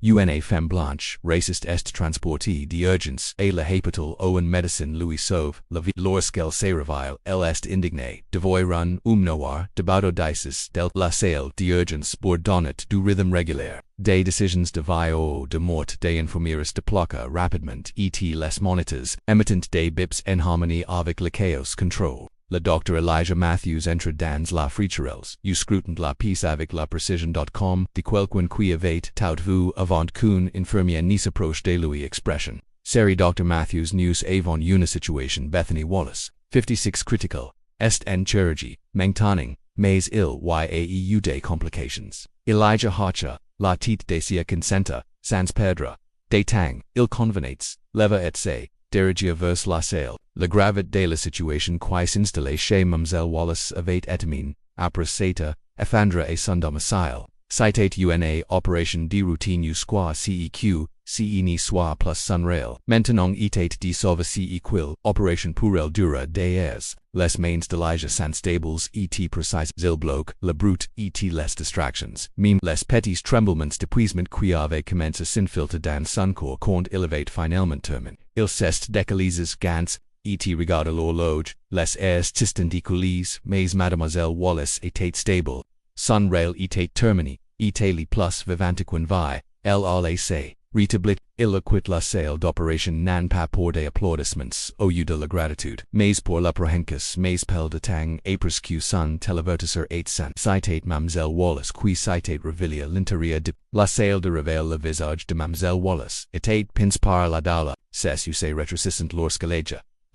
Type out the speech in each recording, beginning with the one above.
Una femme blanche, raciste est transportée d'urgence à l'hôpital Owen médecin Louis sauve, la vie lorsqu'elle se réveille, elle est indignée, devoir run, noir, debato dices, del la salle d'urgence pour donner du rhythm régulier, des décisions de vie ou de mort, des infirmières de placa rapidement, et les monitors, émettent des bips en harmonie avec le chaos control. Le Dr Elijah Matthews entre dans la friturelles, you scrutined la pièce avec la precision.com, de quelqu'un qui avait tout vu avant qu'une infirmière ne s'approche de lui expression. Série Dr Matthews news avant une situation Bethany Wallace, 56 critical, est en chirurgie, maintaining, mais il y a eu des complications. Elijah Hacha, la tête de sia consenta, sans perdre, des temps, il convenates, leva et se, diriger vers la salle. La gravité de la situation qui s'installe chez Mademoiselle Wallace avait étamine, après s'être effondrée à son domicile. Citate una opération de routine jusqu'à CEQ, ni soit plus son rail. Maintenant était de sauve CEQuil, opération pour elle dura des les mains d'Elijah sans stables et précises il bloque, le brute et les distractions. Même les petits tremblements d'épuisement qui avaient commencé à s'infiltrer dans son corps quand il avait finalement terminé. Il s'est décalisé gants, et regarde l'horloge, les airs distant coulisses, mais Mademoiselle Wallace était stable. Son rail était terminé, était le plus vivante qu'une vie, elle allait se rétablir. Il quitte la salle d'opération non pas pour des applaudissements au lieu de la gratitude, mais pour l'apprehension, mais pel de temps après que son télévertisseur est sans. Citate Mademoiselle Wallace qui citate réveilla l'intérieur de la salle de réveil. Le visage de Mademoiselle Wallace était pince par la dalle, c'est se rétrécissant lorsqu'elle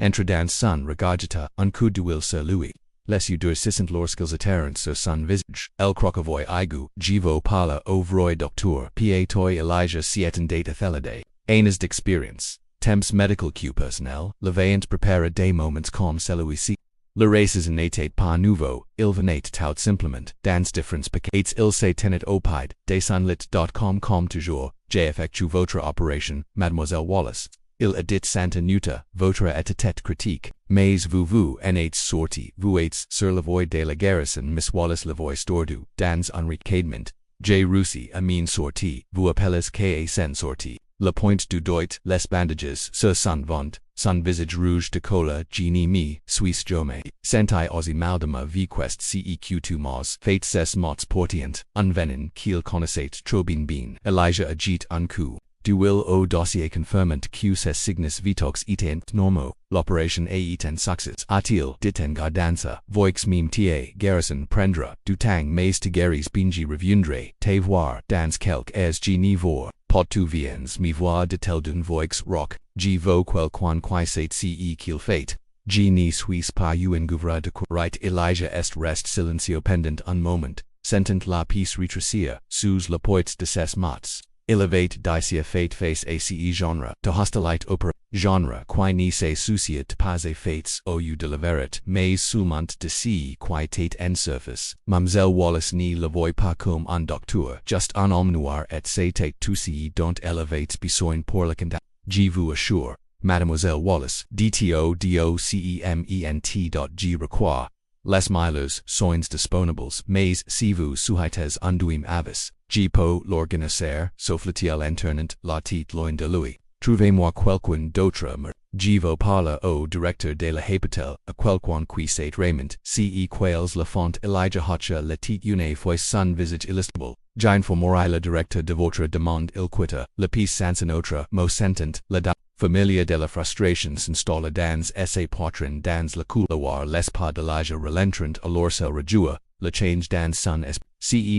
entre dans son regurgita un coup d'huile sur lui. Les yeux durcissant lorsqu'ils atterrent sur son visage. El croquavoy aigu, jivo pala au vroy docteur, toi Elijah s'étend athelide. Aines d'expérience. Temps medical Q personnel, le veillant prépare des moments comme celui-ci. Le racisme n'était pas nouveau, il venait tout simplement, dans différents paquets. Il se tenait au pied, desonlit.com comme toujours, j'effectue votre opération, Mademoiselle Wallace. Il a dit Santa Nuta, votre état critique, mais vous en êtes sorti, vous êtes sur la voie de la garrison Miss Wallace la voie stordu, dans un recadement. J. Russi a mine sorti, vous appelez qu'à sen sorti. Le point du doigt, les bandages, sur son ventre, son visage rouge de cola, genie mi, Suisse jome. Sentai osi maldama vquest ceq2 mas, fate ses mots portient, un venin, qu'il connaissait trop bien. Elijah agit un coup. Du will au dossier confirmant que ses signes vitox etent normo, l'opération est en succès. A-t-il dit en gardanza, voix mime ta garrison prendra, du temps mais te guéris bingi reviendrai, te voir, dans quelques génivores, pot tu viens me voir de tel d'une voix rock, G vo quelqu'un qui sait ce qu'il fait. G ni suis pas un gouvreur de right. Elijah est reste silencio pendant un moment, sentant la pièce rétrécir, sous le poids de ses mots. Il avait d'ici fait face ace genre, de hostilite opera, genre qui ne se souciait pas des faits au lieu de la vérité, mais seulement de ce qui était en surface. Mademoiselle Wallace ne le voit pas comme un docteur, juste un homme noir et c'était tout ce dont elle avait besoin pour le condamner. Je vous assure, Mademoiselle Wallace, DTODOCEMENT.G require les milers soins disponibles, mais si vous souhaitez unduim avis, G po l'organiser, sauf-le-t-il internant la tête loin de lui. Trouvez-moi quelqu'un d'autre Je vous parle au directeur de la hôpital, à quelqu'un qui sait Raymond, quels le font Elijah Hacha la tête une fois son visage illustable. J'informerai le directeur de votre demande. Il quitta, le piece sans un autre mot sentant, la familia de la frustration s'installe dans sa poitrine dans le couloir. Les pas d'Elijah relentrant alors se rejoua, le change dans son esprit.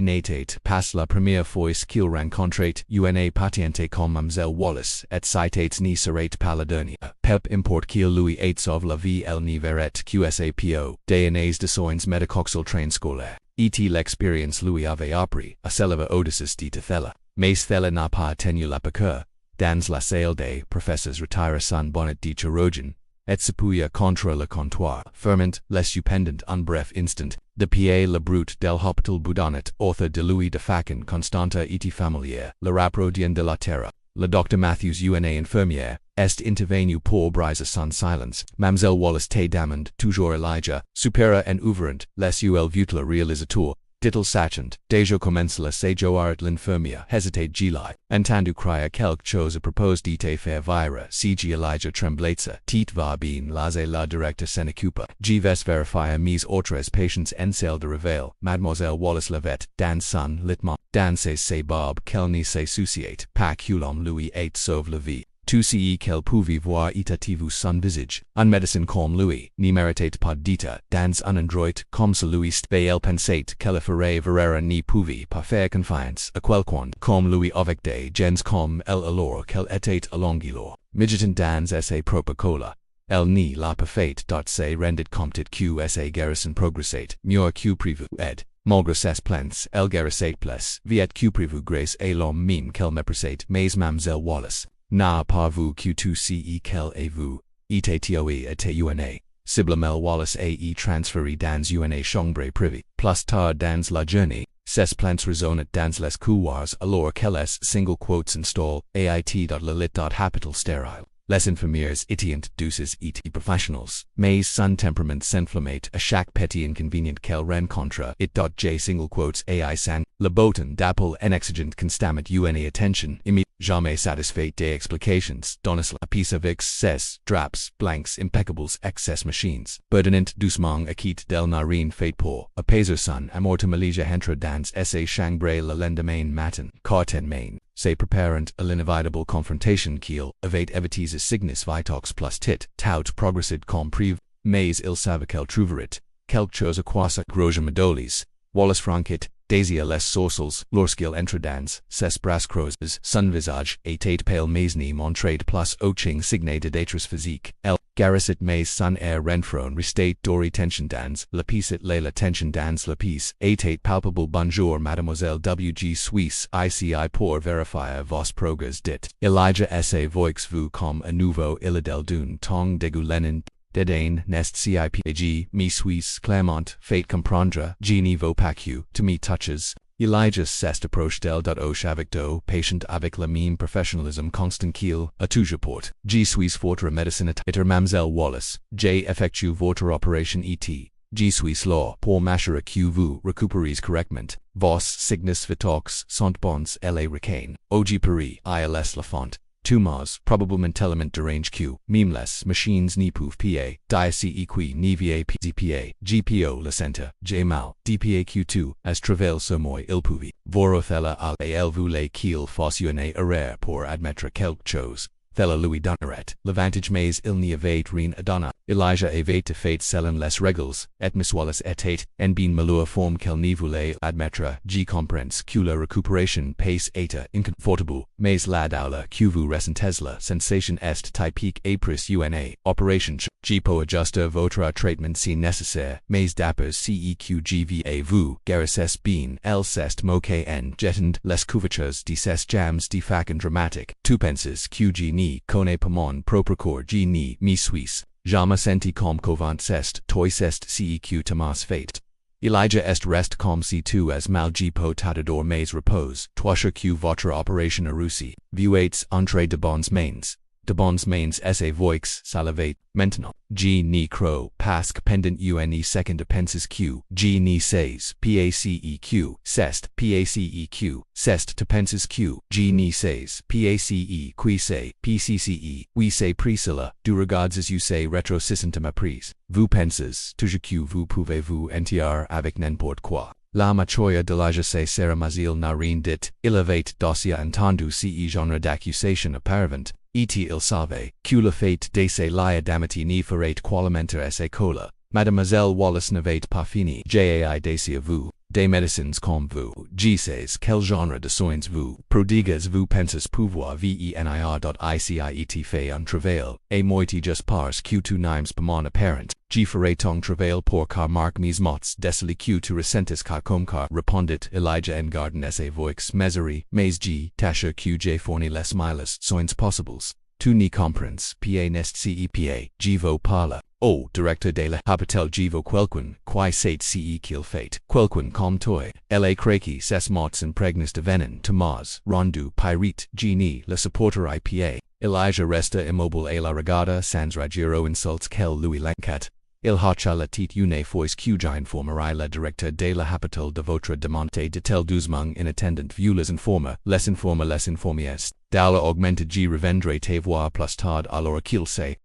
N'était pas la première fois qu'il rencontrait une patiente comme Mademoiselle Wallace, et citate ni serait pas la dernière. Pep importe qu'il lui ait sauve la vie. Elle n'y verrait QSAPO, des années de soins médicoxal train scolaire. Et l'expérience lui avait appris, à s'élever au-dessus de Thella. Mais Thella n'a pas tenu la piqûre. Dans la salle des professeurs retire son bonnet de chirurgien, et s'appuya contre le comptoir, fermant, les pendant un bref instant, de pied le brute del hôpital boudonnet, author de lui de facon constanta et familière, le raprodien de la terre. Le Dr Matthews une infirmière, est intervenu pour briser son silence. Mademoiselle Wallace te demande, toujours Elijah, supera en ouvrant, les ul vutla réalisateur, Dittel sachant, dejo commensala se joarat l'infirmia, hesitate gili, entandu cria quelque chose a propose dite fair vira, cg Elijah tremblatza, tit va bien laze la directa senecupa, ves verifia mis autres patients ensel de réveil, mademoiselle Wallace Levette, dan son, litma, dan se bob, kelni se souciate, pac hulom Louis 8 sauve la vie. Tu ce quel pouvi voir itativus son visage, un médecin comme Louis, ni meritate pod dita, dans un endroit, comme celui ve el pensate, qu'elle ferait verera ni pouvi pas faire confiance, a quelqu'un, comme Louis avec des gens comme elle alors qu'elle était allongilor, midgeton dans sa propre cola. El ni la parfait dot se rendit comptit q sa garrison progressate, mur q privu ed. Malgré ses plans, el garrissate plus, viet q privu grace et l'homme mime qu'elle méprisate, mais Mamselle Wallace. Na pas vous Q2 ce quel et vous, etatoe et una, Siblamel Wallace ae transferi dans una chambre privée, plus tard dans la journée, ses plans raisonnent dans les couloirs alors qu'elles single quotes install, ait.lalit.hapital stérile. Les infirmières étient douces et professionnels, mais son temperament s'inflammate à chaque petit inconvénient qu'elle rencontre it.j single quotes ai sang, le bouton d'appel en exigent constamment una attention, jamais satisfait des explications, donnez la piece avec ses draps, blancs impeccables excess machines, burdenant doucement à quitte del narine fait pour, apaiser son amorte malaysia entre dans sa chambre le lendemain matin, carten main. Se preparant à l'inévitable confrontation qu'il avait évité signis vitox plus tit, tout progressid comme prévu, mais il savait qu'elle trouverait quelque chose à quoi se groge medolis, Wallace franquit, désia les sourcils, lorsqu'il entre dans ses bras creuses, son visage était pale mais ni montrade plus aucun signe de détresse physique, elle garrissit mais son air renfron restait dori tension dans, la piece la tension dans la piece, était palpable bonjour mademoiselle W.G. Suisse ICI pour vérifier vos progrès dit, Elijah sa voix vous comme à nouveau illadel d'une tong dégoûtant. Dédain, nest cipag, mi Suisse, Clermont, fate comprendre, genie vos pacu, to me touches. Elijah s'est approche del.oche avec do, patient avec la même professionnalisme constant qu'il, a toujours porte, G Suisse votre médecine et Mamselle Wallace, J effectue votre opération et, G Suisse law, pour m'assurer que vous récupérez correctement, vos signes vitox sont bons et les recain, OG Paris, ILS La Font. Tumors, probablement element derange Q, memeless, machines ni pouf PA, diace equi ni VA PZPA, GPO la center, J mal, DPA Q2, as travail sur moi il pouvi, vorothella al voulait qu'il fosse une erreur pour admettre quelque chose. Thella Louis Donnerat, l'avantage mais il n'y avait rien à donner, Elijah avait de fait selon les règles, et Miss Wallace était, en bien malheur forme qu'elle n'y voulait admettre, G comprends que la récupération pace était inconfortable, mais la douleur que vous ressentez la sensation est typique et pris una, opération G peut ajuster votre traitement si nécessaire, mais d'après CEQGVA vous, garissez bien, el cest moque en jetant les couvertures de ses jams de fac dramatique, tu penses QG ni connaît pas mon propre corps G ni mi Suisse. Jamais senti comme covant cest, toi cest ceq Thomas fate. Elijah est reste comme si tu as mal G po tadador mais repose, toi que votre opération a réussi, vuates entre de bons mains. De bons mains sa voix salivate, maintenant, G ni crow, pasque pendant une second penses Q, G ni says, PACEQ, cest, PACEQ, cest te penses Q, G ni says, PACE, qui say, PCCE, oui say Priscilla, du regards as you say rétrocissant à ma prise, vous penses, toujours que vous pouvez-vous entier avec n'importe quoi. La machoya de l'âge se sera mazil n'a rien dit, il avait dossier entendu ce genre d'accusation apparent, et il savait, que le fait de se lia d'amity n'y ferait qualimenter sa cola, mademoiselle Wallace n'avait pas fini, jai de vous, des médecins comme vous, sais quel genre de soins vous, prodiguez vous penses pouvoir venir.ici fait un travail, et moitié just parce que tu n'aimes pas mon apparent, ferai ton travail pour car marque mes mots déceli que tu ressentes car comme car répondit Elijah en garden sa voix mesuri, mais tâche que j'ai fourni les miles soins possibles. Tu n'y comprends, pa nest cepa, vos parla. O, directeur de la habitel Givo quelqu'un, qui sait ce qu'il fait, quelqu'un comme toi, la craki ses mots impregnes de venin, Tomas, rendu, pyrite, genie, le supporter ipa, Elijah resta immobile et la regarda sans ragiro insults qu'elle lui lancat. Il hacha la tit une fois qu'une formerai la directeur de la capitale de votre demande de tel doucement in attendant vu les informa, les informies, d'ala augmente G revendre te voir plus tard alors qu'il sait.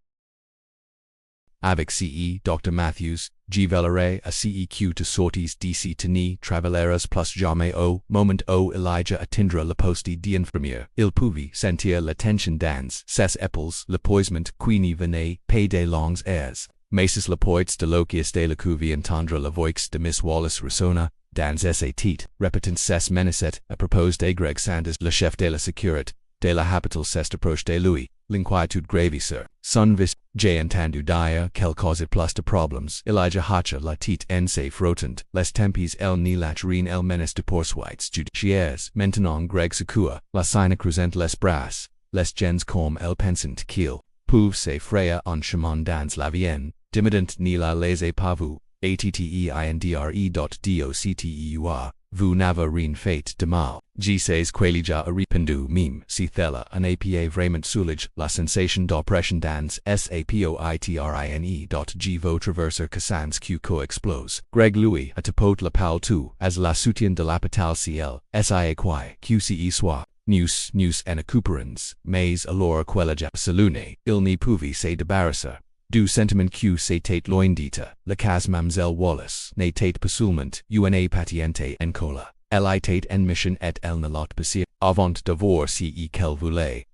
Avec CE, Dr. Matthews, G Valeray a CEQ to sorties DC Tani, Travelleras plus jamais au moment o Elijah attindra la posti d'infirmière, il pouvait sentir la tension dans ses épaules, le poisement queenie venait, pay des longs airs. Macis la poits de loquias de la couvie entendre la voix de Miss Wallace Ressona, dans sa tête, repetant ses menaces, à propos de Greg Sanders, le chef de la sécurité, de la capitale s'est approche de lui, l'inquiétude gravisseur, son vis, j'ai entendu dire qu'elle causait plus de problems, Elijah hacha la tête en se frottant, les tempes el ni latrine el menace de poursuites judiciaires, maintenant Greg secoua, la sina cruzent les bras, les gens comme el pensant qu'il pouve se frayer en chemin dans la vienne, dimidant ni la laissez pas vous, attendre.docteur, vous n'avez rien fait de mal. G says quelija a rependu meme, si thella an apa vraiment soulage, la sensation d'oppression dans sapoitrine. G traverser cassans q co-explose. Greg Louis a tapote la pal tu, as la soutien de l'hôpital ciel, sia qui, qce soit. Neus en accouperans, mais alors quelija salune, il n'y pouvait se débarrasser. Du sentiment q se tate loindita, la cas mamselle Wallace, ne tate pasulement, una patiente en cola, li tate en mission et el ne lot pasir, avant d'avoir ce qu'elle voulait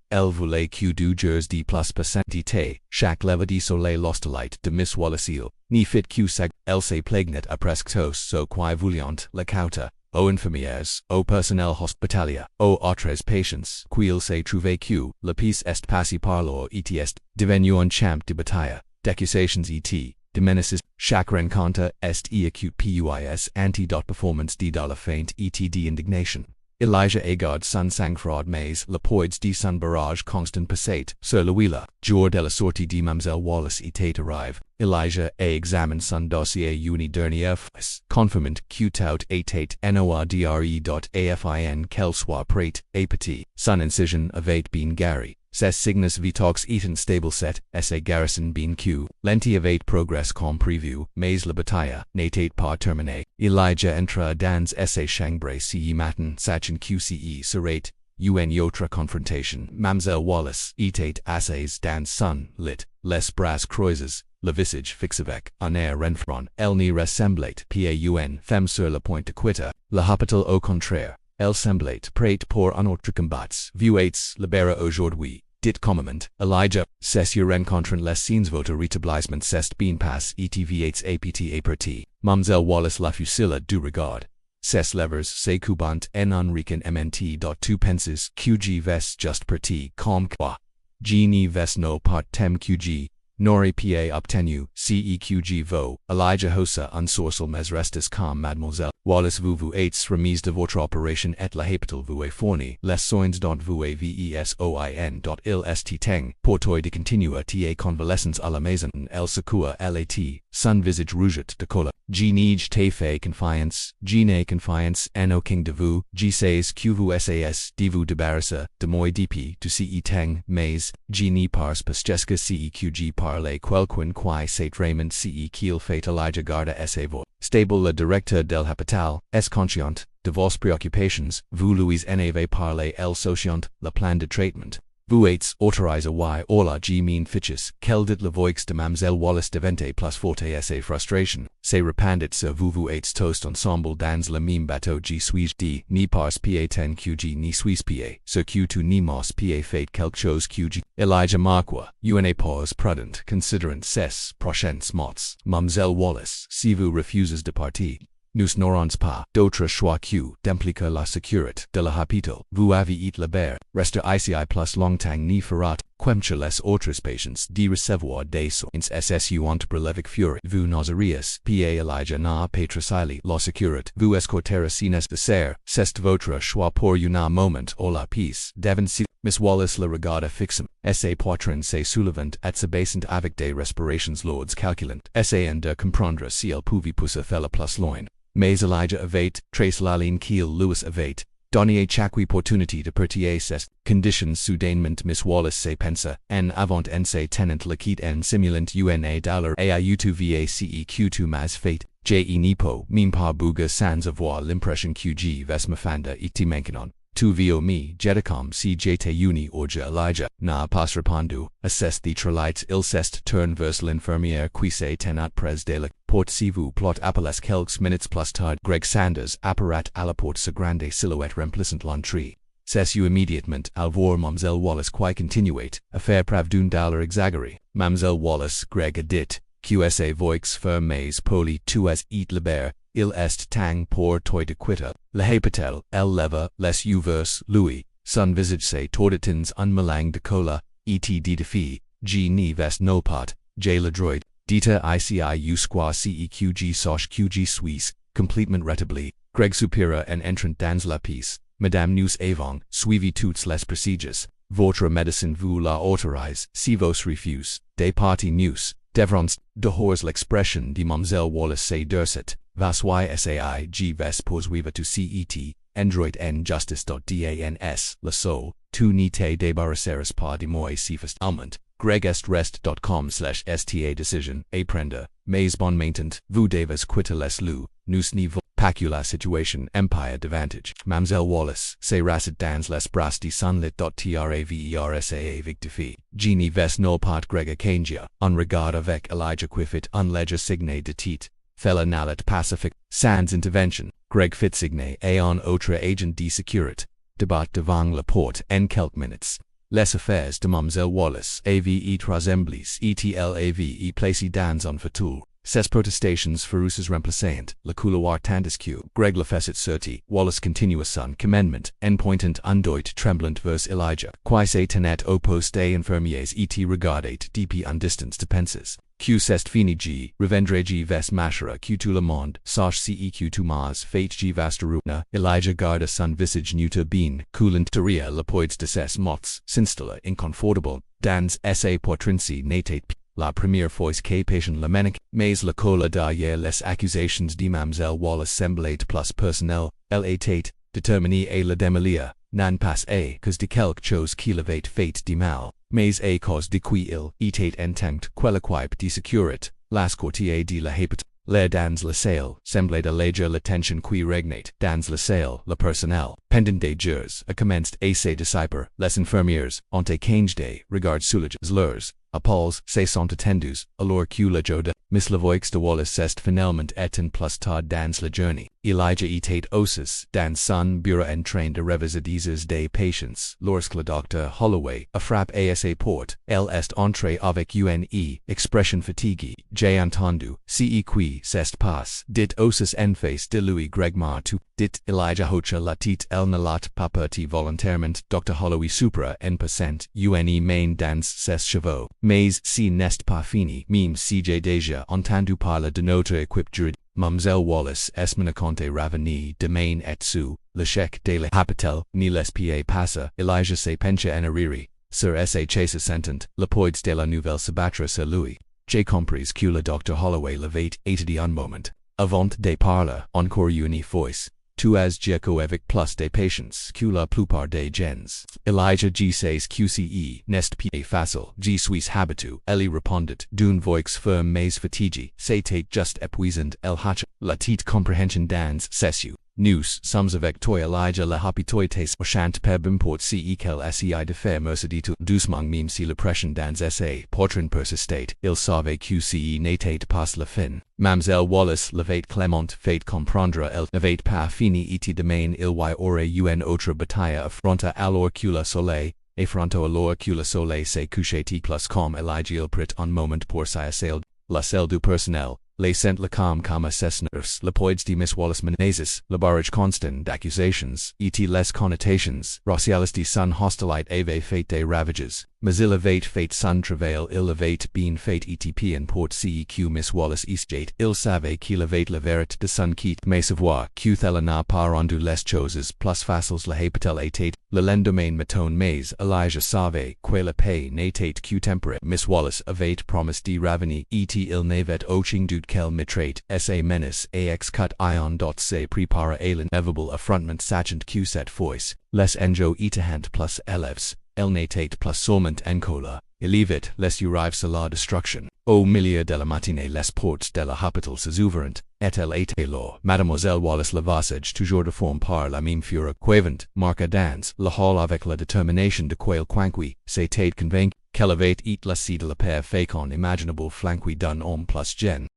q du jers de plus passantite, chaque leva de soleil l'hostilite de Miss Wallace ni fit q sag, elle se plaignait à presque tous so qui vouliant, la cauta, aux infirmières, au personnel hospitalier, aux autres patients, qu'il se trouve q, la piece est passée par leur est, devenu un champ de bataille, d'accusations et, de menaces, chaque rencontre est acute puis anti-performance de la feinte et d'indignation. Elijah Agard son sang-froid mais la poids de son barrage constant passate, sur l'huile, jour de la sortie de Mademoiselle Wallace était arrive, Elijah a examined son dossier une dernière fois, confirmant que tout était noir.afin qu'elle soit prête, et petit, son incision avait been gary. Ses signes vitox etan stable set, sa garrison bien q, lenti avait progress comme prévu, mais la bataille n'était pas terminée. Elijah entra dans sa chambre ce matin sachant qce serait, une autre confrontation. Mademoiselle Wallace était assise dans son lit, les bras croisés, le visage fixe avec un air renfront. Elle n'y ressemblait pas une femme sur le point de quitter l'hôpital au contraire. Elle semblait prête pour un autre combat. Vuates libéra aujourd'hui. Dit commandement, Elijah, s'est rencontrant les scenes votre rétablissement s'est bien passe et tvates apt parti. Mademoiselle Wallace la fusilla du regard. Ses levers se coubant en enriquin mnt. Tu penses qg ves just parti comme quoi. G ni ves no part tem qg. Nori pa obtenu, ceqg vo, Elijah hosa un sourcil mes restes comme mademoiselle, Wallace vous êtes remise de votre opération et la hôpital vous est fourni, les soins dont vous vesoin. Il est temps, pour toi de continuer ta convalescence à la maison, el secoua lat, son visage rouget de cola, G nige te fait confiance, G ne confiance en aucun de vous, G sais que vous sas, de vous débarrasser, de moi dp, tu ce tang, mais, G ni pars pasjesca ceqg parle quelqu'un qui sait vraiment ce qu'il fait Elijah garda sa voix. Stable le directeur del hospital, est conscient, de vos préoccupations, vous lui en avez parlé el sociant, le plan de traitement. Vous êtes autorisé y la g mean fiches, quel dit la voix de Mademoiselle Wallace devente plus forte sa frustration, se répandit sur vous êtes tous ensemble dans le même bateau g suis d, ni pars pa ten qg ni suis pa, ce que tu ni mos pa fait quelque chose qg. Elijah Marqua, une pause prudente, considerant ses prochaines mots. Mademoiselle Wallace, si vous refusez de partir, nous n'aurons pas d'autre choix que d'impliquer la sécurité de la hôpital. Vous avez été libéré, rester ici plus longtemps ni ferat, quemcher les autres patients de recevoir des soins ssu entre brevique furie. Vous n'oseriez pa Elijah n'a patricili la sécurité. Vous escorter si nécessaire, c'est votre choix pour un moment ou la peace. Devant si Miss Wallace le regarda fixement, sa poitrine se soulevant et se baissant avec des respirations lourdes calculantes, essayant de comprendre si elle pouvait pousser la plus loin. Mais Elijah avait, trace la ligne qu'il Louis avait, donner chaque opportunité de partir ces conditions soudainement Miss Wallace se pensa, en avant en se tenant liquide en simulant una dollar aiu2 vaceq2 mas fate, nipo, meme par bouga sans avoir l'impression que je vais me fanda iti mancanon. Tu vio mi, jedicom si jete uni orja Elijah, na pas repondu, assess the trelites il cest turn vers l'infirmière qui se tenat pres de la porte si vous plot appelles quelques minutes plus tard Greg Sanders apparat à la porte sa grande silhouette remplissant l'entrée. C'est immédiatement al voir Mademoiselle Wallace qui continuate, affaire preuve d'un dollar exagéré. Mademoiselle Wallace, Greg a dit, QSA voix fermes poli tu as et liber, il est tang pour toi de quitter, le hapatel, elle leva, les uvers, Louis, son visage se torditins un melang de cola, et de défi, g ni vest no pot, j le droid, dita ici squa ceq soch qg suisse, completement rétabli, Greg supera en entrant dans la pièce, Madame nous avons, suivi toutes les procédures, votre médecin vous la autorise, si vos refuse, des parties nous, devrons, dehors l'expression de Mademoiselle Wallace se durcit, vas ysaig ves poursuivre tu cet, android en justice.dans, la soul, tu ni te débarrasseras pas de moi si fast alment, gregest.com/sta decision, aprender, mais bon maintenant, vous devez quitter les lieux, nous niveau, pacula situation empire davantage, Mademoiselle Wallace, se racit dans les bras de sunlit.traversa avec défi, genie ves no pas Greg Akangia, en regard avec Elijah quifit un ledger signé de titre. Fella nalit pacific, sans intervention, Greg Fitzsigne et un autre agent de sécurité, débat devant la porte en quelques minutes. Les affaires de Mademoiselle Wallace ave trasemblis etlave placées dans un fauteuil. Ces protestations féroces remplaçant le couloir tandisque, Greg le faisait sortir, Wallace continua son commandement, en pointant un doigt tremblant vers Elijah, qui se tenait au poste des infirmiers et regardait depuis en distance de penses. Q c'est fini g, revendre g ves machera q tout le monde, soch ceq tu mas fate g vastaruna, Elijah garda son visage nuta bien, coulant teria la poids de ses mots, s'installa inconfortable, dans sa portrinci natate la première fois que patient lamenic, mais la cola d'ailleurs les accusations de Mademoiselle Wallace semblaient plus personnelles, elle était, déterminée à la démolir, non pas à cause de quelque chose qui l'avait fait de mal, mais à cause de qui il était intempt quelquefois de securit, las courtiers de la habitat. L'air dans la salle semblait alléger la tension qui régnait dans la salle, le personnel, pendant des jours, a commencé à se dissiper, les infirmières, ont échangé des regards soulages leurs, appels, se sont attendus, alors que la joda, Miss la voix de Wallace est finalement éteint plus tard dans la journée. Elijah était aussi dans son bureau en train de réviser des patients, lorsque le docteur Holloway a frappé à sa porte, elle est entrée avec une expression fatiguée, j'ai entendu, ce qui s'est passé, dit aussi en face de lui Greg Martu, dit Elijah hocha la tête elle ne l'a pas parti volontairement, Dr. Holloway supra en passant, une main dans ses cheveux, mais si n'est pas fini, même si j'ai déjà entendu parler de notre équipe juridique. Mademoiselle Wallace est menacante ravenie de main et sous, le chèque de la hapatel, ni les pieds passa, Elijah se pencha en arrière, sur sa chaise sentant, le poids de la nouvelle s'abattre sur lui. J'ai compris que le Dr. Holloway l'avait étudié un moment, avant de parler, encore une fois. Tu as gecko avec plus de patience que la plupart des gens. Elijah G. says QCE n'est pas facile, G. suis habitu, elle répondit d'une voix ferme mais fatiguée, c'était juste épuisant, elle hacha, la petite compréhension dans ses nous sommes avec toi Elijah la habituites au chant per import ce qu'elle essaie de faire mercedi tout doucement même si la pression dans sa portrait persistait, il savait QCE n'était pas la fin. Mademoiselle Wallace l'avait clémente fait comprendre elle n'avait pas fini et demain il y aurait une autre bataille affronta alors que le soleil, affronto alors que le soleil s'est couché plus comme Elijah il prit un moment pour s'asseoir, la selle du personnel. Les sent le comme assessners, le poids de Miss Wallace menaces, le barrage constant d'accusations, et les connotations, racialistes son hostilite avait fait des ravages, mais il avait fait son travail, il avait bien fait et en port ceq Miss Wallace eastgate, il savait qu'il avait la vérité de son quitte, mais savoir qu'elle n'a pas rendu les choses plus faciles la hapatel était, le lendemain matin mais Elijah savait que la paix n'était que temporaire, Miss Wallace avait promis de ravenir et il n'avait aucun doute quel mitrate, sa menace, ax cut ion. Se prepara a l'inevitable affrontment sachant q set voice, les enjo itahant plus elevs, elnatate plus solment encola, elevit les urives a la destruction. Au milieu de la matinée les portes de la hospital s'ouvrent, et elle est alors, Mademoiselle Wallace Lavassage toujours de forme par la même fureur quavant, marque dans la hall avec la détermination de quel quanqui, s'était convaincu, qu'elle avait et la de la paix fécond imaginable flanqui d'un homme plus jeune.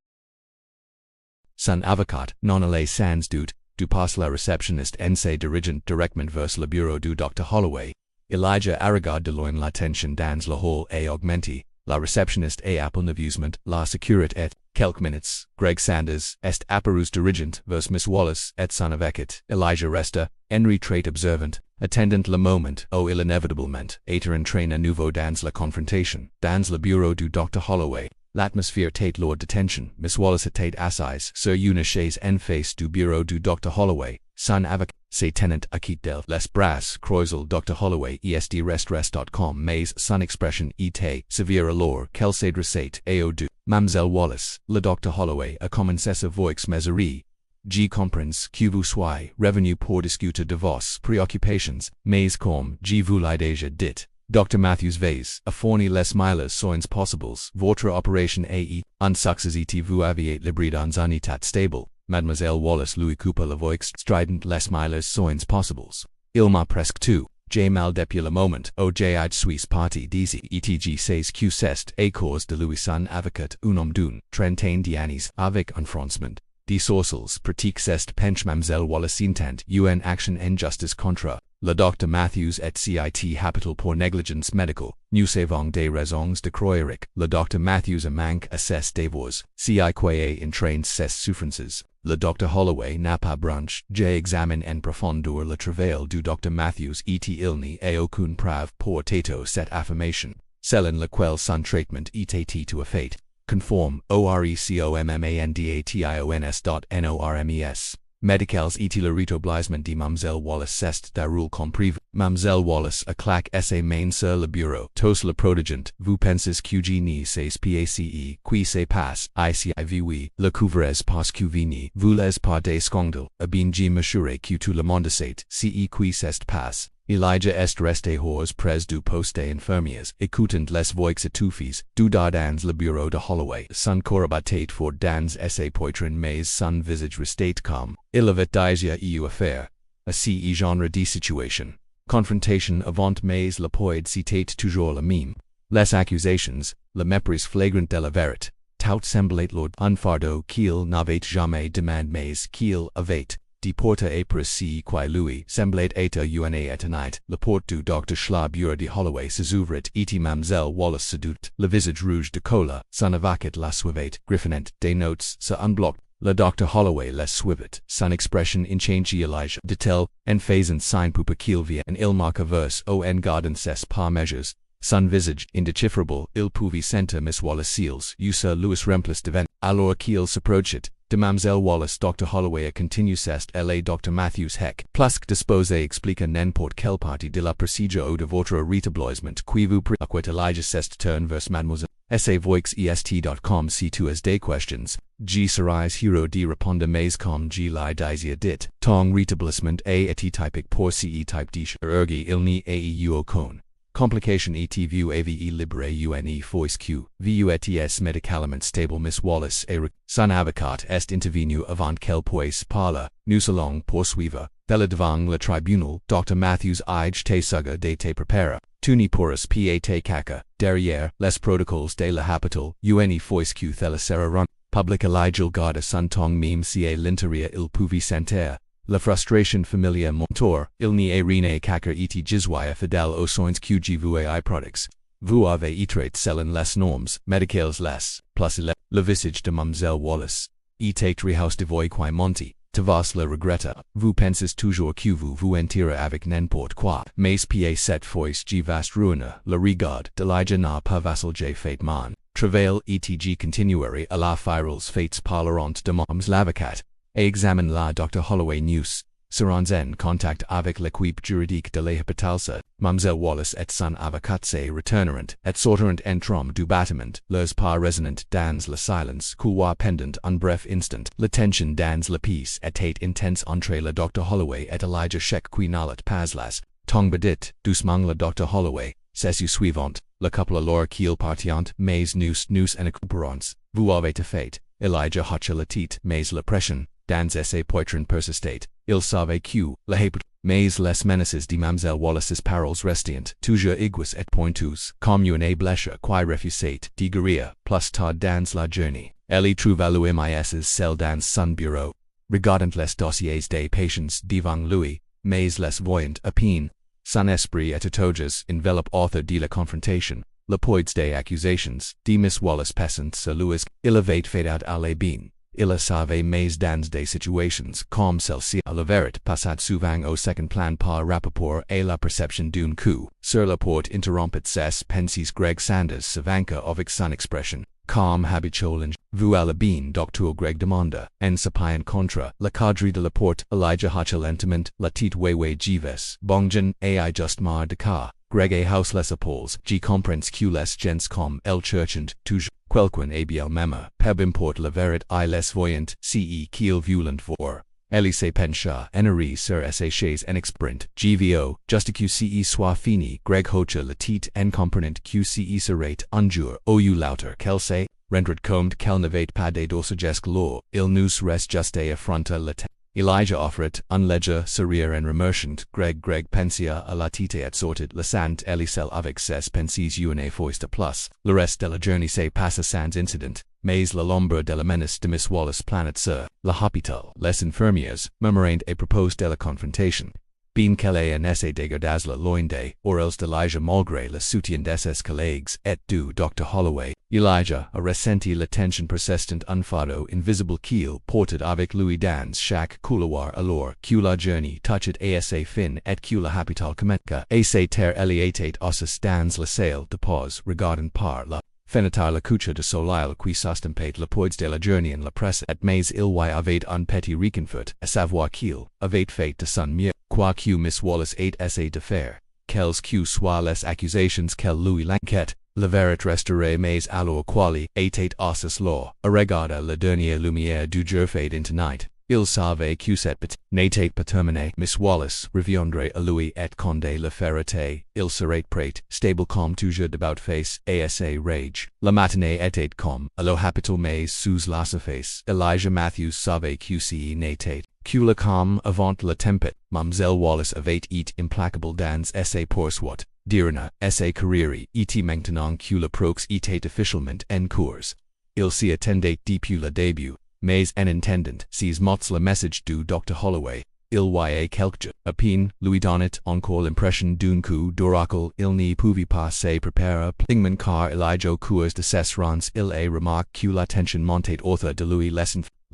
Son avocat, non allait sans doute, du passe la réceptionniste en se dirigeant directement vers le bureau du Dr. Holloway. Elijah regarde de loin l'attention dans la hall et augmenti, la réceptionniste et appel d'amusement, la sécurité et, quelques minutes, Greg Sanders, est apparus dirigeant vers Miss Wallace et son avocate, Elijah resta, en retrait observant, attendant le moment où il inévitablement être entraîné à nouveau dans la confrontation, dans le bureau du Dr. Holloway. L'atmosphère était lourde de tension. Miss Wallace était assise sur une chaise en face du bureau du Dr. Holloway. Son avocat se tenant à quitte d'elle. Les bras croisés. Dr. Holloway est rest.com mais son expression était sévère alors qu'elle s'adressait à deux. Mademoiselle Wallace, le Dr. Holloway a commencé sa voix mesurée. Je comprends que vous soyez revenu pour discuter de vos préoccupations, mais comme je vous l'ai déjà dit, Dr. Matthews vase, a fourni les miles soins possibles, votre opération a un succès et vous aviez libre dans un état stable. Mademoiselle Wallace lui coupa la voix strident les miles soins possibles. Il m'a presque tout. J'ai mal depuis le moment où j'ai suis parti d'ici etg sais que c'est à cause de lui son avocat un homme d'une trentaine d'années avec un froncement des sourcils pratique cette penche. Mademoiselle Wallace intent une action en justice contre le Dr. Matthews et cit habital pour négligence médicale. Nous avons des raisons de croire que le Dr. Matthews a manque à ses devoirs, si que entraîne ses souffrances. Le Dr. Holloway n'a pas branche. J'ai examiné en profondeur le travail du Dr. Matthews et il n'y a aucune preuve pour této cette affirmation. Selon laquelle son traitement était tout à fait conforme au recommandation.normes. Medicals et le rétablissement de Mademoiselle Wallace c'est darul compris. Mademoiselle Wallace a claque sa main sur le bureau. Tous le prodigent, vous pensez que je ne sais pace qui se passe ici oui, le couvrez parce que vous voulez pas des scandales, a bien je m'assurer que tout le monde sait ce qui se passe. Elijah est resté hors pres du poste infirmiers, écoutant les voix étouffées du dans le bureau de Holloway. Son corps battait fort dans sa poitrine mais son visage restait calme. Il avait déjà eu affaire à ce genre de situation. Confrontation avant mais le poide c'était toujours la même. Les accusations, le mépris flagrant de la vérité, tout semblait lourd. Un fardeau qu'il n'avait jamais demandé mais qu'il avait déporté après ce qui lui semblait être une éternité. La porte du Dr. Schla bureau de Holloway s'ouvrit et Mademoiselle Wallace séduite, le visage rouge de cola, son avocat la suivait, griffinant des notes se unblocked. Le Dr. Holloway la suivit, son expression inchangée. Elijah dit-elle, en faisant signe pour qu'il vienne il marque vers au en gardant ses pas mesures. Son visage indéchiffrable, il pouvait sentir Miss Wallace seals, sur Louis remplis devant, alors qu'il s'approchait de Mademoiselle Wallace. Dr. Holloway a continué c'est la Dr. Matthews Heck, plus que disposé expliquer n'importe quelle partie de la procédure ou de votre rétablissement qui vous préoccupe. Elijah c'est turn vers Mademoiselle. Sa voix est.com si tu as des questions, je serais heureux de répondre mais comme je l'ai déjà dit, ton rétablissement a été typique pour ce type de chirurgie. Il n'y a eu aucune complication et vous avez libre une fois que vous étiez médicalement stable. Miss Wallace et son avocat est intervenu avant qu'elle puisse parler. Nous allons poursuivre devant le tribunal. Dr. Matthews te suga de te prepara. Tu ne pourras pas te cacher derrière les protocoles de la hospital. Une fois que thela sera run public. Elijah garda son tongue même si à l'intérieur il pouvait sentir la frustration familière montor. Il n'y a rien à cacher et jizwaya fidèle aux soins que je vous ai products. Vous avez été selon les normes médicales les plus le visage de Mademoiselle Wallace était rehouse de voix qui monte. Tavas le regretta. Vous pensez toujours que vous enterrez avec n'importe quoi. Mais pa cette fois je vaste ruine. Le regard d'Elijah n'a pas vacillé fatement. Travail etg continuerait à la firals fates parleront de moms l'avocat. Examine la Dr. Holloway news. serons en contact avec l'équipe juridique de l'hôpital. Mademoiselle Wallace et son avocat se retourneront et sortiront en trom du bâtiment. Leurs pas résonnent dans le silence couloir pendant un bref instant. La tension dans la pièce était intense entre le Dr. Holloway et Elijah Sheck qui n'allait pas las. Tongue dit doucement le Dr. Holloway. Session suivante, le couple alors qu'il partient, mais nous en récupérons. Vous avez fait. Elijah hocha la tête, mais la pression, dans ses poitrines persistait. Il savait que, la hépate, mais les menaces de Mademoiselle Wallace's paroles restiant, toujours aiguës et pointeuses, comme une blessure qui refusait de guérir, plus tard dans la journée. Elle trouva le mis seul dans son bureau, regardant les dossiers des patients devant lui, mais les voyant à peine. Son esprit et toges enveloppe author de la confrontation, le poids des accusations, de Miss Wallace passant se Louis, il avait fait out à la bien, il savait mais dans des situations comme celle-ci à la vérité passat souvent au second plan par rapport à la perception d'un coup, sur la porte interrompit ses pensées Greg Sanders se vanka avec son expression, comme habituel. Vous allez bien, Dr. Greg demanda, en s'appuyant contre le cadre de la porte. Elijah hocha lentement la tête way jives. Bongjan ai just mar de cas. Greg a house les épaules. G comprends que les gens comme el cherchant toujours quelqu'un abiel mema. Peb import la vérité I les voyant ce qu'il violent vor. Elle se pencha ennerie sur sa chaise en exprint. GVO, juste que soit fini. Greg hocha la tête en comprenant que serait un jour ou lauter qu'elle se rendrait compte qu'elle n'avait pas de dosages l'eau, il nous reste juste à affronter le temps. Elijah offrit un léger sourire en remerciant Greg pensia à la tête et sortit laissant Elisel avec ses pensées une fois de plus. Le reste de la journée se passa sans incident, mais la l'ombre de la menace de Miss Wallace planait sur l'hôpital. Les infirmières murmurant à propos de la confrontation. Bien qu'elle ait un essai dégardage la loin des orels d'Elijah malgré le soutien de ses collègues et du Dr. Holloway, Elijah a ressenti la tension persistant un fardeau invisible qu'il portait avec lui dans chaque couloir alors que la journée touchait à sa fin et que la hôpital commença à se taire. Elle était aussi dans la salle de pause regardant par la fenêtre la couche de soleil qui s'estampait le poids de la journée en la presse et mais il y avait un petit réconfort à savoir qu'il avait fait de son mieux. Quoique Miss Wallace ait essayé de faire, quelles que soient les accusations qu'elle lui lançait, la vérité resterait mais alors quali était aussi là, à regarder la dernière lumière du jour fade into night. Il savait que cette petite n'était pas terminée. Miss Wallace reviendrait à lui et quand le ferait, il serait prêt, stable comme toujours d'out face, à sa rage. La matinée était comme, à l'hôpital mais sous la surface. Elijah Matthews savait que ce n'était que la calme avant la tempête. Mademoiselle Wallace avait été implacable dans sa poursuite. Dirana, sa carrière était maintenant que le prox était officiellement en cours. Il s'y attendait depuis le début. Mais en intendant ses mots le message du Dr. Holloway, il y a quelque à peine lui donnait encore l'impression d'un coup d'oracle. Il n'y pouvait pas se préparer pleinement car Elijah au cours de ses rangs il a remarqué que la tension montait autour de lui.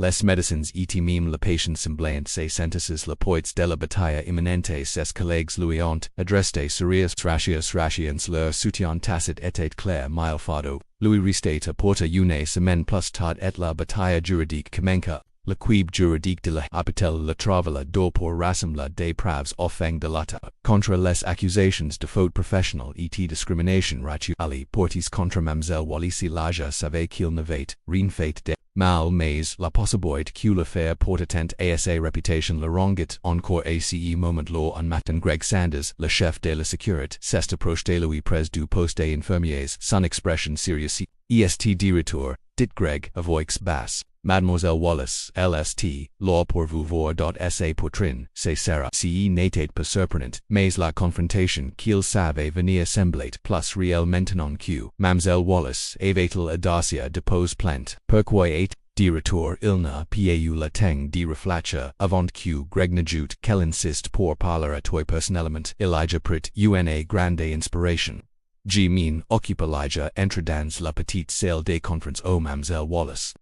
Les médecins étaient même la patient semblant ses sentences le poids de la bataille imminente. Ses collègues lui ont adressé sérieux rations. Leur soutien tacite était clair mais il fardeau lui restait à porter une semaine plus tard et la bataille juridique commença. L'équipe juridique de l'hôpital le travailla dur pour rassembler des preuves afin de lutter contre les accusations de faute professionnelle et de discrimination raciale portées contre Mademoiselle Wallace. Elijah savait qu'il n'avait rien fait de mal mais la possibilité que l'affaire portait à sa réputation le rendait encore à ce moment là un matin. Greg Sanders, le chef de la sécurité, s'est approché de lui près du poste des infirmiers. Son expression sérieuse est de retour, dit Greg à voix basse. Mademoiselle Wallace, LST, là pour vous voir. Sa poitrine, c'est Sarah. Ce n'était pas surprenant, mais la confrontation qu'il savait venir semblait plus réelle maintenant que Mademoiselle Wallace avait l'audace de poser plainte. Pourquoi est de retour? Il n'a pas eu le temps de réfléchir avant que Greg n'ajoute qu'elle insiste pour parler à toi personnellement. Elijah prit une grande inspiration. G-min occupe. Elijah entre dans la petite salle des conférences au Mademoiselle Wallace.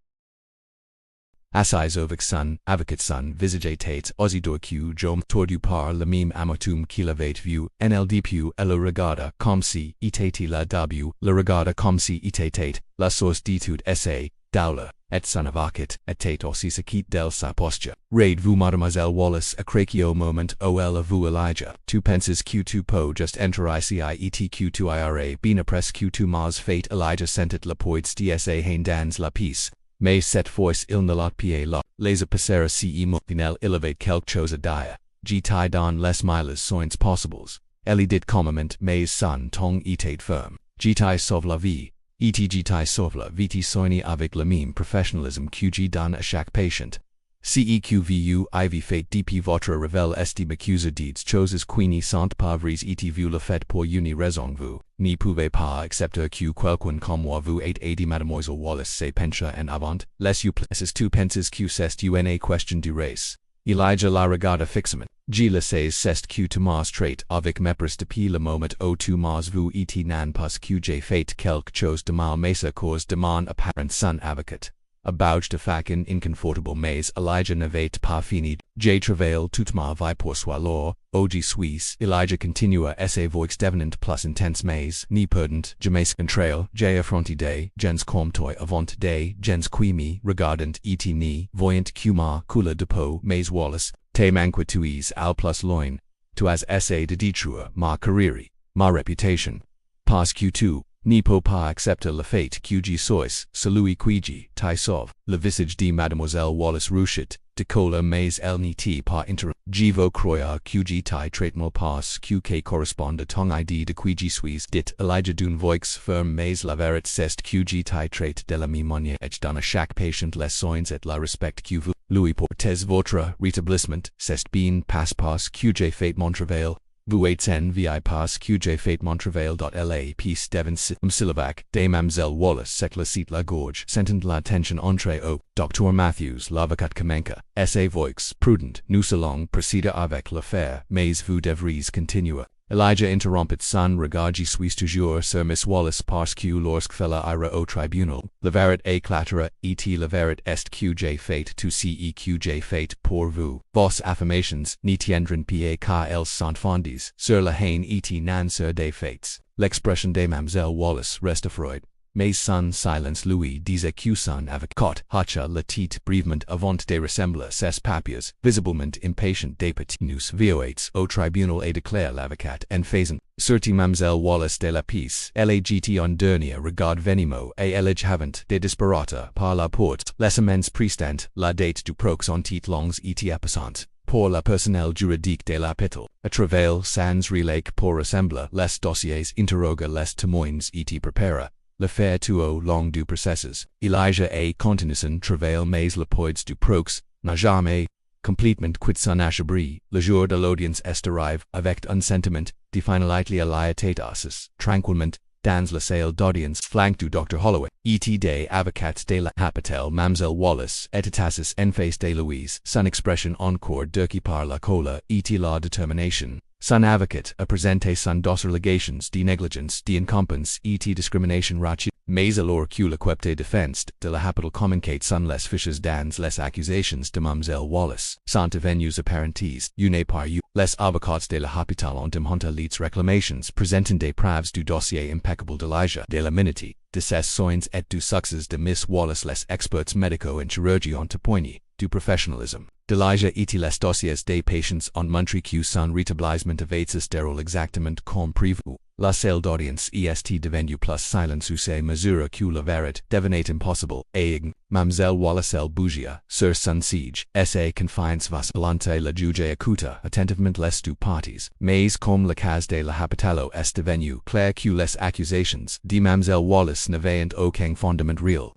Assise avec son avocat visitait aussitôt que Jom tordu par le même amertume qu'il avait vu en elle depuis et le regarda comme si était la début, le regarda comme si était la source d'étude essai, d'aula. et son avocate, et tate aussi se quitte del sa posture. Raid vous mademoiselle Wallace a craquio moment ol a vous Elijah. 2 pences Q2 po just enter ICIET Q2 IRA bina press Q2 Mars fate Elijah sentit la poids DSA hain dans la peace. Mais cette fois il ne lot pa lot. Les passera ce motinel elevate quelque chose à dire. G tie don les miles soins possibles. Ellie dit commandement mais son tong etate firm. G tie sauve la vie. ETG tie sauve la viti soigner avec le même professionnalisme QG don à chaque patient. CEQVU IV fate DP votre réveil est m'accuser deeds choses queenie sont pauvres et vu le fait pour une raison vous n'y pouvez pas accepter que quelqu'un comme moi vous ait aidé mademoiselle Wallace se pencha en avant, les you places 2 pences que c'est une question du race. Elijah la regarda fixement. G le sais c'est que Thomas trait avec mépris depuis le moment où tu m'as vu et nan pas que j'ai fait quelque chose de mal mais à cause de mon apparent son avocate. A bouge de facin inconfortable mais Elijah n'avait pas fini. J'ai travaillé toute ma vie pour soir OG Suisse. Elijah continua sa voix devenant plus intense mais ni perdant jamais contrail. J'ai affronté des gens comme toi avant des gens qui me regardant et ni voyant que ma couleur de peau mais Wallace te manque tuis al plus loin. Tu as essayé de détruire ma carrière, ma réputation. Pas que tu ne peux pas accepter le fait que je sois celui qui t'ai sauvé. Le visage de mademoiselle Wallace rougit, de colère mais elle n'était pas inter. Je veux croire que je t'ai traitement pas que correspond à ton idée de qui je suis dit Elijah d'une voix ferme mais la vérité c'est que je t'ai traité de la même manière et donne à chaque patient les soins et la respect que vous lui portez votre rétablissement c'est bien passe pas que j'ai fait mon travail. Vous êtes en vi pas que j'ai fait mon travail. La peace devant syllabac de Mamselle Wallace s'éclaircit la gorge, sentant la tension entrer au Dr. Matthews l'avocat commença. Sa voix prudent, nous allons procéder avec l'affaire, mais vous devriez continuer. Elijah interrompit son regard je suis toujours sur Miss Wallace parce que lorsque la ira au tribunal, la vérité éclatera et la vérité est que j'ai fait tout ce que j'ai fait pour vous. Vos affirmations ne tiendront pas qu'elles sont fondées sur la haine et non sur des faits. L'expression de Mamselle Wallace resta froide. Mais son silence lui disait que son avocat hacha la tête brièvement avant de ressembler ses papiers, visiblement impatient des petits nous voix au tribunal et déclare l'avocat en faisant sortir Mamselle Wallace de la pièce. Lagt en dernier regard venimeux et elige havant de disparata par la porte. Les amens prestant la date du prox en tête longs et absent. Pour le personnel juridique de l'hôpital, à travail sans relais pour ressembler les dossiers interroga les témoins et prépara. L'affaire tuo long du processus. Elijah a continué travail mais le poids du prox n'a jamais complètement quitté son achabri. Le jour de l'audience est arrivé avec un sentiment de finalité à la tête assis, tranquillement, dans la salle d'audience flank du Dr. Holloway. Et des avocats de la Hapitel Mamselle Wallace était assis en face de Louise, son expression encore durcie par la colère et la détermination. Son avocat a présenté son dossier allegations de négligence, de incompetence et de discrimination raciale. Mais alors que l'équipe de défense de la Hapitel communiquait son les fiches dans les accusations de Mamselle Wallace sont devenues apparentes, une par une. Les avocats de la Hapitel ont demandé les réclamations présentant des preuves du dossier impeccable d'Elijah, de la minute, de ses soins et du succès de Miss Wallace. Les experts médicaux en chirurgie ont témoigné du professionnalisme d'Elijah et les dossiers des patients ont montré que son rétablissement avait se déroulé exactement comme prévu. La salle d'audience est devenue plus silence où ces mesures que la vérité devenait impossible. Et Mamselle Wallace elle bougia sur son siège. Sa confiance vacillante la juge écouta attentivement les deux parties. Mais comme le cas de la Hapitel est devenu clair que les accusations de Mamselle Wallace n'avaient aucun fondement réel.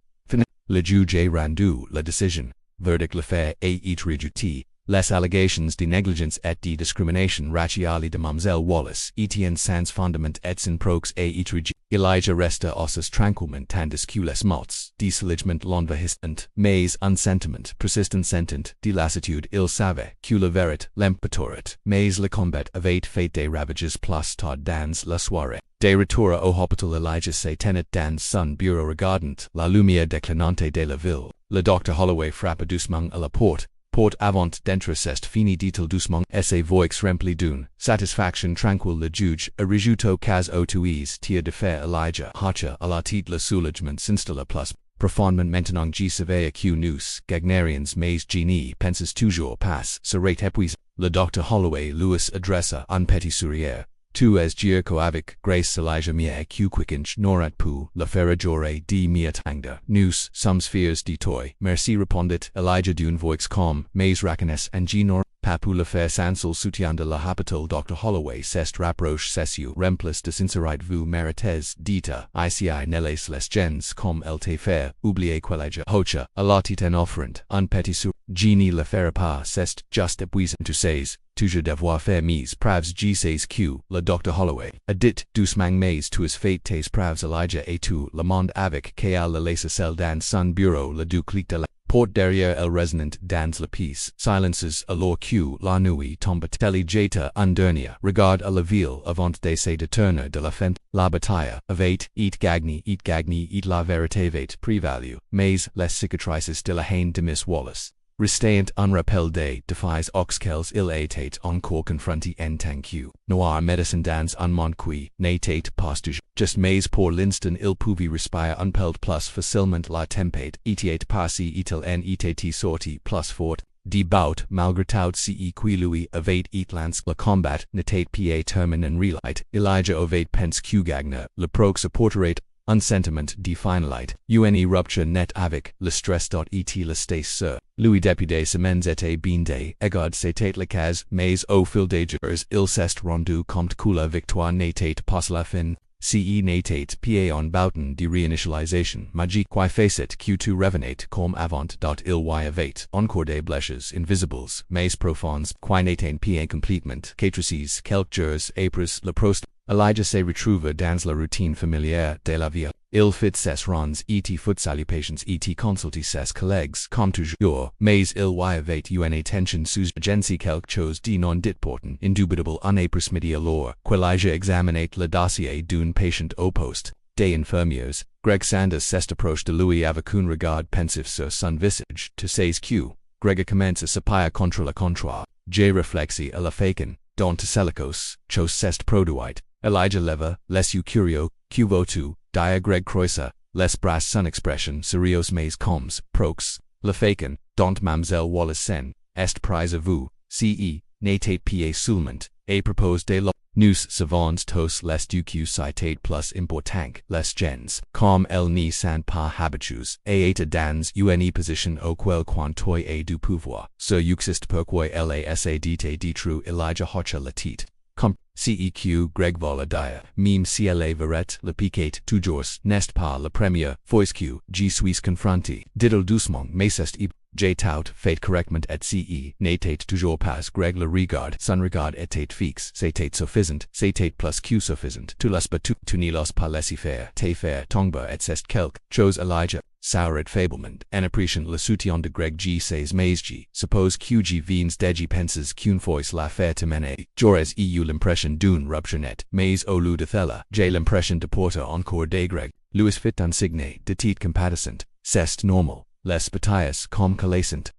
Le juge a rendu la décision. Verdict l'affaire est rejeté. Les allégations de négligence et de discrimination raciale de Mamselle Wallace étaient sans fondement et sans prox et rejeté. Elijah resta ossis tranquillement tandis que les mots de l'envahissent, mais un sentiment persistant sentant de lassitude. Il savait que la vérité l'emporterait, mais le combat avait fait des ravages plus tard dans la soirée. De retour au hôpital, Elijah se tenait dans son bureau regardant la lumière déclinante de la ville. Le Dr. Holloway frappa doucement à la porte. Porte avant d'entrer c'est fini dit-il doucement, sa voix remplie d'une satisfaction tranquille. Le juge a rejeté cas au tuis tir de faire Elijah hacha à la tête. Le soulagement s'installa plus profondement maintenant G surveille Q nous, gagnerians mais genie penses toujours pas, serait épuisé. Le Dr. Holloway Louis adressa un petit sourire. Tu es Gierko avec Grace Elijah mia Q quickench norat pu, la ferrajore di mia tangda. Nous, some spheres di toi. Merci répondit Elijah d'une voix calme, mais racanes and G nor. Papu le faire sansel soutien de la hapital Dr. Holloway s'est rapproche cessu remplis de sincerite vous méritez dita ici nelles les gens comme el te faire oublier quelleja hocha alatit en offrant un petit sur genie le faire pas c'est just épuisant tu sais toujours devoir faire mise praves G says Q le Dr. Holloway a dit doucement mais tu es fait tes praves Elijah et tu le monde avec qu'al le laisse celle dans son bureau le du clic de la porte derrière el resonant dans la pièce. Silences alors que la nuit tombe jeta undernia. Regarde à la ville avant d'essayer de tourner de la fente. La bataille avait et gagné et la vérité avait prévalu. Mais les cicatrices de la haine de Miss Wallace restant un rappel des défis auxquels il était encore confronté en tant que noir médecin dans un monde qui n'était pas toujours juste mais pour l'instant il pouvait respirer un peu plus facilement la tempête était passée et il en était sorti plus fort. Débout malgré tout ce qui lui avait et lance le combat n'était pas terminé en réalité. Elijah avait pense que gagner le proc supporterait un sentiment de finalité. Une rupture net avec le stress. Et le state sur lui depuis des semaines était bien des égards c'était le cas mais au fil des jours il s'est rendu compte que la victoire n'était pas la fin. Ce n'était pas en bouton de réinitialisation magique qui faisait que tout revenait comme avant. Il y avait encore des blessures invisibles mais profondes qui n'étaient pas complètement cicatrices quelques jours après le prost. Elijah se retrouva dans la routine familière de la vie. Il fit ses runs et foot salutations et consultait ses collègues comme toujours, mais il y avait une attention sous agency quelque chose de non important indubitable en après midi alors qu'Elijah examinait le dossier d'un patient au poste des infirmiers. Greg Sanders s'est approché de lui avec un regard pensif sur son visage. Tu sais que Greg commence à s'appuyer contre le comptoir. J'ai réfléchi à la façon dont Teselicos chose s'est produite. Elijah leva, les yeux curieux, que veux-tu, dia Greg Croisa, les bras son expression sérieux mais comes, prox, la façon dont Mademoiselle Wallace sen, est prise à vous, ce, n'était pas seulement, et propose de la, nous savons tous les du cités plus important, les gens, comme elle n'y sont pas habitués, et est dans une position auquel quand toi et du pouvoir, ce existe pourquoi elle essaie de te détruire Elijah hocha la tête. Comme CEQ Greg vola dire, même si elle est verette, le piquet toujours, n'est pas la première fois que je suis confronté, dit-il doucement, mais c'est j'ai tout fait correctement et ce n'était toujours pas Greg le regard, son regard était fixe, c'était suffisant, c'était plus que suffisant, tu l'as battu, tu n'y l'as pas laissé faire, te faire tomber et c'est quelque chose Elijah. Sauret faiblement, en appréciant le soutien de Greg G. says mais G. Suppose que G vins degi penses qu'une fois la faire terminer. J'aurais eu l'impression d'une rupture net, mais au lieu de cela, j'ai l'impression de porter encore des Greg. Louis fit un signe de tête compatissant. C'est normal, les batailles comme calasant.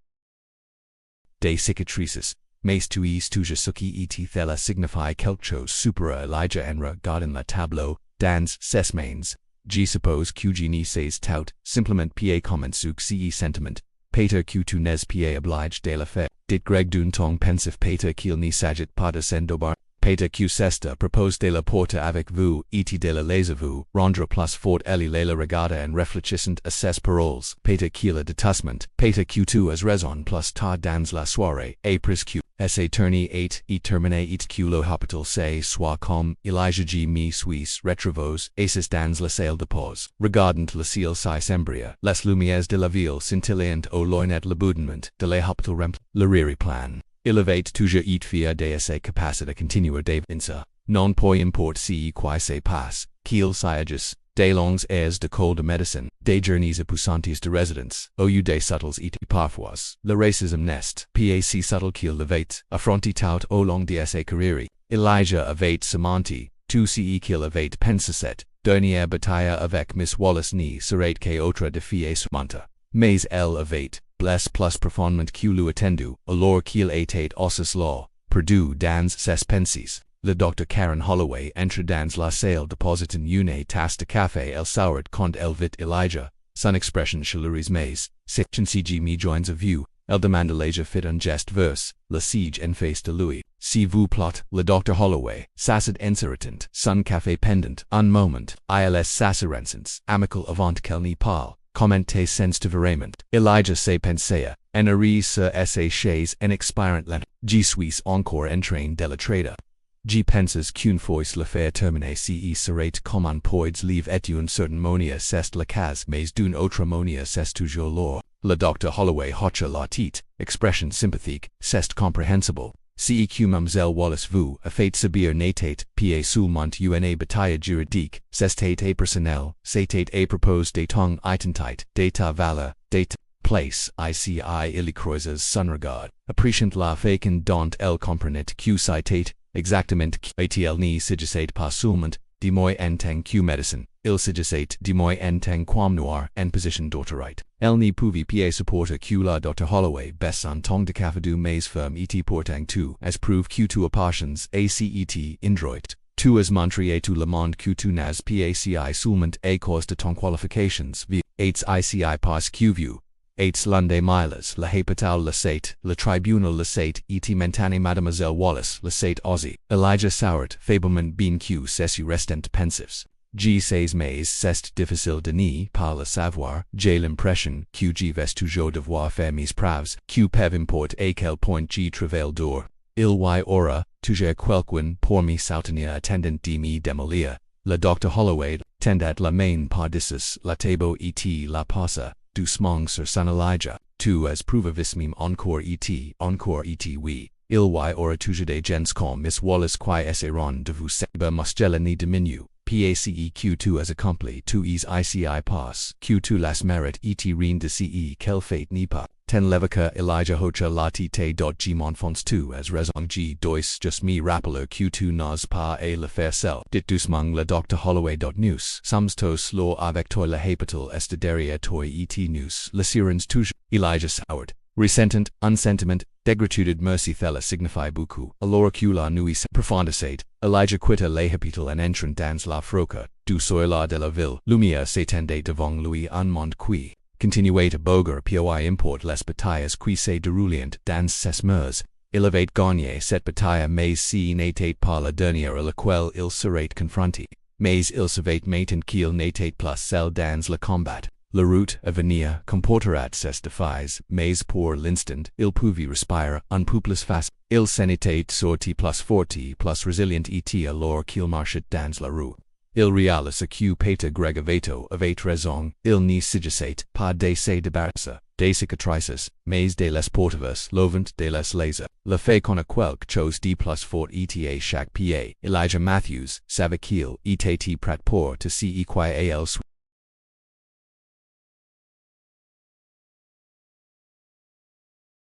Des cicatrices, mais tu es toujours ce qui et cela signifie quelque chose supérieur Elijah en regardant le tableau, dans ses mains. Je suppose que je n'y sais tout, simplement pas comment sur ce sentiment, Peter que tu n'es pas obligé de le faire. Dit Greg d'un ton pensif Peter qu'il n'y s'agit pas de s'endobar. Peter que c'est propose de la porter avec vous, et de la laisser vous, rendre plus fort elle la regarda en réfléchissant à ses paroles. Peter que le détachement, Peter que tu as raison plus tard dans la soirée, après que s'est tourné et terminé et que le hôpital c'est soit comme Elijah G. me suis retrouvé, assis dans la salle de pause, regardant le ciel si sembria, les lumières de la ville scintillant au loin et l'aboutement de l'hôpital rempli, le riri plan. Il avait toujours été fier de ses capacités continuer d'avancer, non peu importe ce qui se passe, qu'il s'agisse des longues heures de cours de médecine, des journées épuisantes de résidence, au lieu des subtles et parfois, le racisme n'est pas si subtle qu'il l'avait affronté tout au long de ses carrières. Elijah avait surmonté tout ce qu'il avait pensé cette dernière bataille avec Miss Wallace ni serait qu'autre défi à surmonter. Mais elle avait blesse plus profondément que lui attendu, alors qu'il était ossus là, perdu dans ses pensées. Le Dr. Karen Holloway entre dans la salle dépositant une tasse de café el sauret quand elle vit Elijah, Sun expression Chaluris mais, section CG me joins a view, el demande leisure fit un geste verse, le siege en face de Louis, si vous plot, le Dr. Holloway, sacid enseritant, sun café pendant, un moment, ils sacerensens, amical avant qu'elle n'y parle, commenté sensitivement, Elijah se pensea, en arrêt sur sa chaise en expirant lent, G suis encore en train de la trader. G penses qu'une fois le faire terminer ce serait comme poids leave et une certaine monia c'est la case mais d'une autre monia c'est toujours l'or. Le Dr. Holloway hocha la tête, expression sympathique, c'est comprehensible. CEQ Mamselle Wallace vous, a fait subir n'était, pa soulmont una bataille juridique, c'estate a personnel, c'était a propos des tongues itentit, d'état valeur, d'état place, ici illicroises son regard, appreciant la fécond dont elle comprenait que citate, exactement qu'atl ni sigisate pas seulement, de moi en tant que médecin, il sigisate de moi en tant qu'homme noir en position d'autorité. Elle n'y pouvait pas supporter que la Dr. Holloway baisse en temps de café mais ferme et portant tout, as prouve que tu appartiens acet indroit. Tu as montré à tout le monde que tu n'as pas seulement à cause de ton qualifications, v. Aids ici parce que vu. Aids l'un miles, le hôpital le sait, le tribunal le sait, et mentane mademoiselle Wallace le sait aussi. Elijah Sowert, faiblement bien que cessu restent pensifs. G sais mais c'est difficile de nie pas le savoir, j'ai l'impression que G vais toujours devoir faire mes preuves, que peuvent importe à quel point G travaille dur. Il y aura toujours quelqu'un pour me soutenir attendant de me démolir. Le Dr. Holloway tendat la main par dessus la table et la passa doucement sur son Elijah. Tu as prouvé encore et oui. Il y aura toujours des gens comme Miss Wallace qui essaieront de vous saber mostella ni diminue. PACE tu as accompli tu es ici pas, tu las merit et rien de ce quel fait ni pas. Ten levica Elijah hocha la tite g m'enfonce tu as raison g dois just me rappeler que tu n'as pas à le faire seul. Dit doucement le Dr. Holloway. News. Sums tos lor avec toi le hapital est derrière toi et news. Le sirens toujours. Elijah Soward. Resentant, unsentiment, degratitude merci thella signifie beaucoup. Alors que la nuit profondissait, Elijah quitta le hapital en entrant dans la froca, du soir de la ville. Lumière s'étendait devant lui un monde qui continuait à boger poi import les batailles qui se déroulent dans ses mers. Il avait gagné cette bataille mais si n'était pas la dernière à laquelle il serait confronté. Mais il savait maintenant qu'il n'était plus seul dans le combat. La route à venir comportera ses défis, mais pour l'instant, il pouvait respirer un peu plus facile. Il s'en était sorti plus forte, plus résilient et alors qu'il marchait dans la rue. Il réalisa que Peter Gregovato avait raison, il n'y s'agissait pas de se débarrasser des cicatrices, mais de les porteurs, lovant de les laser. Le fait qu'on a quelque chose de plus fort et à chaque pied. Elijah Matthews savait qu'il était prêt pour te ce qui elle